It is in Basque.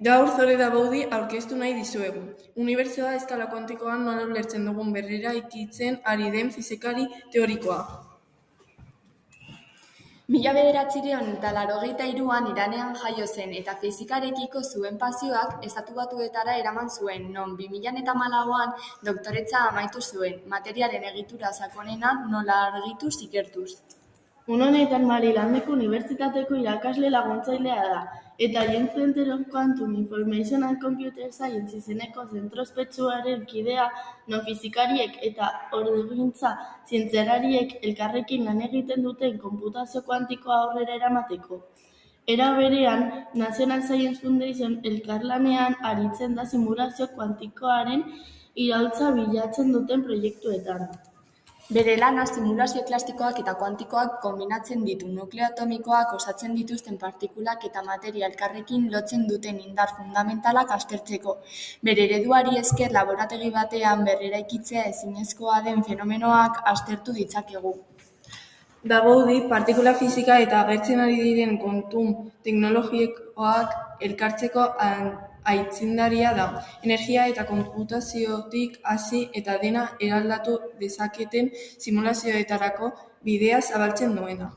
Gaur Zore da Baudi aurkeztu nahi dizuegu. Unibertsoa eskala kuantikoan nola ulertzen dugun berrera ikitzen ari den fisikari teorikoa. 1983an Iranean jaio zen eta fisikarekiko zuen pasioak Estatu Batuetara eraman zuen, non 2014an doktoretza amaitu zuen, materiaren egitura sakonena nola argituz ikertuz. Une honetan Marylandeko Unibertsitateko irakasle laguntzailea da, eta Young Center of Quantum Information and Computer Science izeneko zentro ospetsuaren kidea, non fisikariek eta ordogintza zientzialariek elkarrekin lan egiten duten konputazio kuantikoa aurrera eramateko. Era berean, National Science Foundation elkarlanean aritzen da simulazio kuantikoaren iraultza bilatzen duten proiektuetan. Bere lana simulazio klasikoak eta kuantikoak konbinatzen ditu, nukleo atomikoak osatzen dituzten partikulak eta materia elkarrekin lotzen duten indar fundamentalak aztertzeko. Bere ereduari esker laborategi batean berreraikitzea ezinezkoa den fenomenoak aztertu ditzakegu. Da Baudi partikula fisika eta agertzen ari diren kontum teknologikoak elkartzeko aitzindaria da. Energia eta konputaziotik hasi eta dena eraldatu dezaketen simulazioetarako bidea zabaltzen duena.